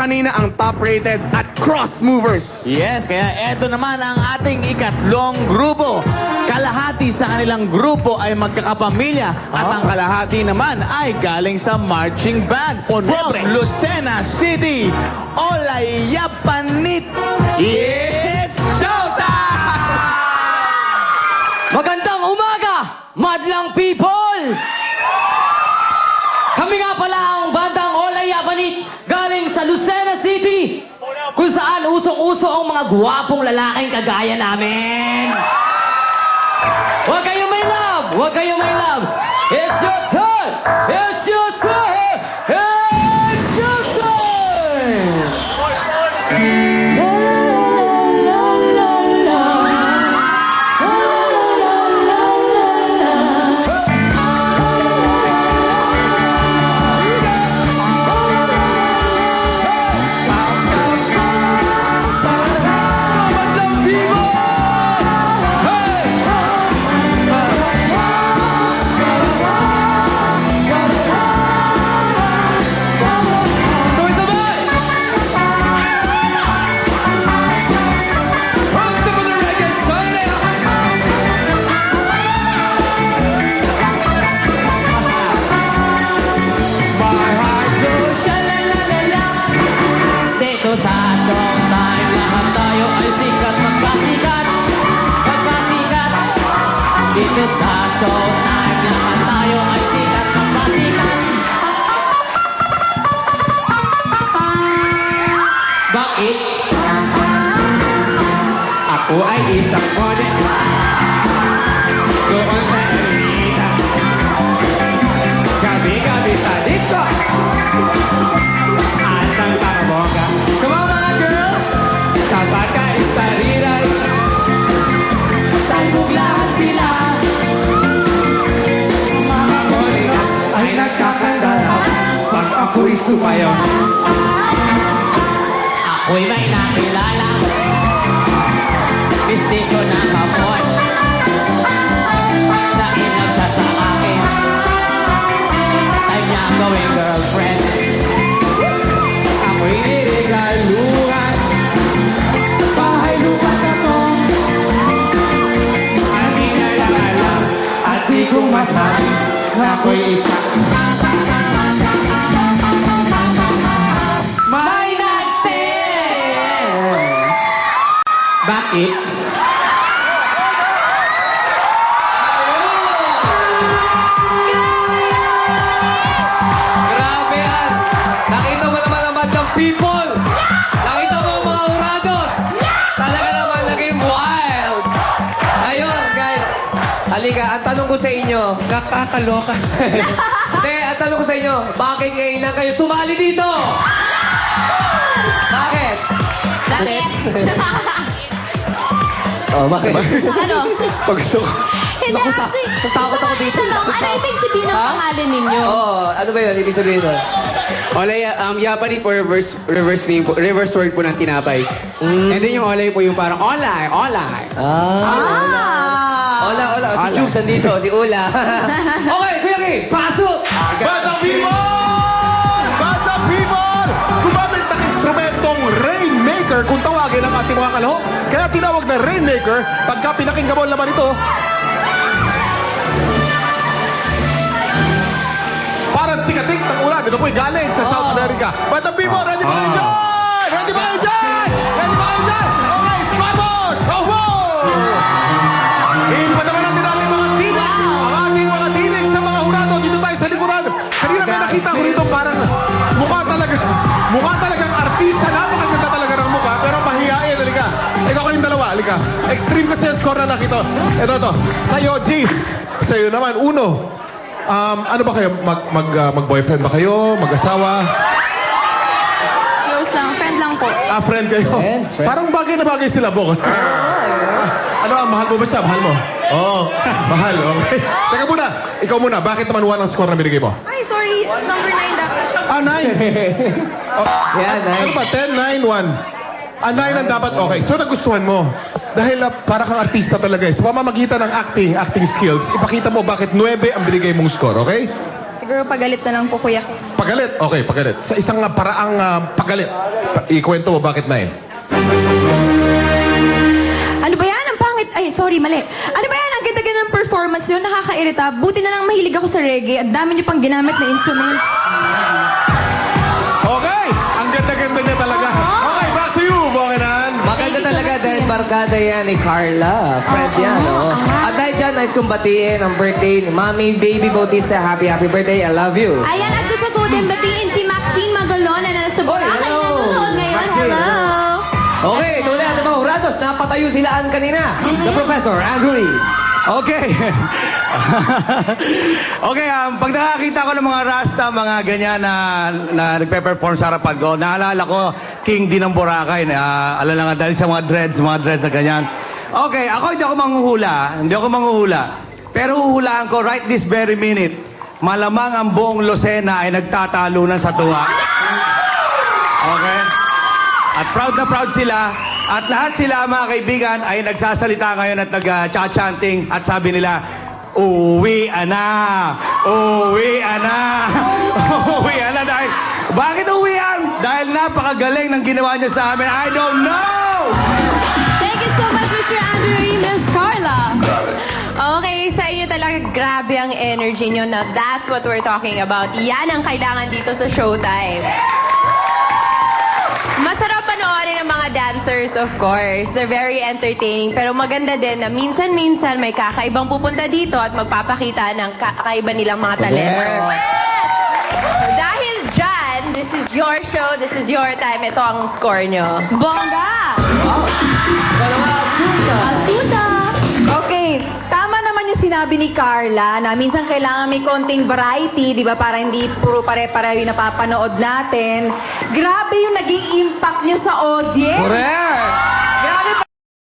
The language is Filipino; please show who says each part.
Speaker 1: kanina ang top-rated at cross-movers.
Speaker 2: Yes, kaya eto naman ang ating ikatlong grupo. Kalahati sa kanilang grupo ay magkakapamilya at ang kalahati naman ay galing sa marching band from Lucena City, Olayapanit. It's showtime!
Speaker 3: Magandang umaga, madlang people! Kami nga pala ang bandang Olayapanit galing sa Lucena City, kung saan usong-uso ang mga guwapong lalaking kagaya namin. Huwag kayong may love! Huwag kayong may love! It's your turn! It's your turn! It's your turn! La, la, la, la, la, la. Dito sa showtime, lahat tayo ay sikat, magpasikat, magpasikat. Dito sa showtime, lahat tayo ay sikat, magpasikat. Bakit? Ako ay isang model doon sa Ermita. Gabi-gabi sa disco at ang paraboga. Come on mga girls, kapag ka-istariray, talbog lahat sila. Mga kolina ay nagkakandara pag ako'y sumayaw. Ako'y may nakilala, mistiso na kapon. Nainaw siya sa akin, time niya ang gawing girlfriend. Ako'y nirigaluhan, bahay lupa ka to. Hindi na lang alam at di kong masabi na ako'y isa. May nagtin! Bakit?
Speaker 4: Grabe yan! Nakita mo naman ang madlang people! Nakita mo ang mga urados! Talaga naman naging wild! Ayun, guys. Halika, ang tanong ko sa inyo.
Speaker 1: Nakakaloka.
Speaker 4: Hindi, ang tanong ko sa inyo. Bakit ngayon lang kayo sumali dito? Bakit?
Speaker 5: Bakit?
Speaker 4: Oh, bakit?
Speaker 5: Ano?
Speaker 1: Pagto.
Speaker 5: Hindi, actually,
Speaker 4: Takot ako dito.
Speaker 5: Tanong, ano ibig sabihin ng
Speaker 4: Ha?
Speaker 5: pangalan ninyo?
Speaker 4: Oo, ano ba yun? Ibig sabihin nun?
Speaker 6: Olay, Yapani po reverse word po ng tinapay. And then yung olay po yung parang olay.
Speaker 4: Hola, hola. Si Jugs nandito, si Ula. Okay, Kuya Kim, pasok!
Speaker 1: Batang people! Batang people! Gumamit ng instrumentong Rainmaker kung tawagin ang ating mga kalahok. Kaya tinawag na Rainmaker pagka pinakinggan mo ang laman ito. Parang tikatik ng ulan. Ito po'y galing sa South America. Batang people, ready ba kayo dyan? Ready ba kayo dyan? Ready ba kayo dyan? Okay, vamos! Ho-ho! Hindi pa naman natin natin mga tinig. Ang ating mga tinig sa mga hurado. Dito tayo sa likuran. Kanina may nakita ko rito parang mukha talagang artista. Napakaganda talaga ng mukha. Pero mahihain. Halika. Ikaw kayong dalawa. Halika. Extreme kasi yung score na nakita. Ito. Sa'yo, Jeez. Sa'yo naman, uno. Ano ba kayo? Mag-boyfriend ba kayo? Mag-asawa?
Speaker 5: Close lang, friend lang po.
Speaker 1: Friend kayo?
Speaker 4: Friend.
Speaker 1: Parang bagay na bagay sila, Bong. Ano, mahal mo ba siya? Mahal mo? Oo. Mahal, okay. Teka muna. Ikaw muna. Bakit naman 1 ang score na binigay mo?
Speaker 5: Ay, sorry. Number 9 dapat.
Speaker 1: 9.
Speaker 4: Yan,
Speaker 1: Ano ba? 10, 9, 1. 9 ang dapat. Okay. So, nagustuhan mo. Dahil para kang artista talaga eh. Sa pamamagitan ng acting skills, ipakita mo bakit 9 ang binigay mong score, okay?
Speaker 5: Siguro pagalit na lang po, Kuya.
Speaker 1: Pagalit? Okay, pagalit. Sa isang paraang pagalit. Ikwento mo bakit 9?
Speaker 5: Ano ba yan? Ang pangit. Ay, sorry, mali. Ano ba yan? Ang ganda-ganda ng performance nyo. Nakakairita. Buti na lang mahilig ako sa reggae. Ang dami nyo pang ginamit na instrument.
Speaker 1: Okay! Ang ganda-ganda niya talaga. Okay, back to you, Bokenan.
Speaker 4: Maganda talaga dahil barkada yan ni Carla. Friend yan, no? At dahil dyan, nice kong batiin ang birthday ni Mami Baby Bautista. Happy birthday. I love you.
Speaker 5: Ayan, at gusto ko din batiin si Maxine Magalona na nasa Boracay
Speaker 4: hello.
Speaker 5: nanonood ngayon.
Speaker 4: Maxine,
Speaker 5: Hello!
Speaker 4: Okay, tuloy ang mga hurados. Napatayo silaan kanina. The Professor, Andrew Lee.
Speaker 7: Okay. Okay, pag nakakita ko ng mga rasta, mga ganyan na nagpe-perform sa harapan ko, naalala ko King D ng Boracay. Alala nga dahil sa mga dreads na ganyan. Okay, ako hindi ako manghuhula. Pero huhulaan ko right this very minute. Malamang ang buong Lucena ay nagtatalunan sa tuwa. Okay? At proud na proud sila. At lahat sila, mga kaibigan, ay nagsasalita ngayon at nag-chanting at sabi nila, uwi na! Uwi na! Uwi na dahil... Bakit uwian? Dahil napakagaling ng ginawa niya sa amin. I don't know!
Speaker 5: Thank you so much, Mr. Andrew, Miss Carla. Okay, sa inyo talaga grabe ang energy nyo. Now, that's what we're talking about. Yan ang kailangan dito sa Showtime. Masarap panoorin ng mga dancers, of course. They're very entertaining. Pero maganda din na minsan-minsan may kakaibang pupunta dito at magpapakita ng kakaiba nilang mga talento. So dahil dyan, this is your show, this is your time. Ito ang score nyo. Bongga! Asuta!
Speaker 8: Okay, tama naman yung sinabi ni Carla na minsan kailangan may konting variety, di ba? Para hindi puro pare-pareho yung napapanood natin. Grabe yung naging impact nyo sa audience.
Speaker 4: Correct!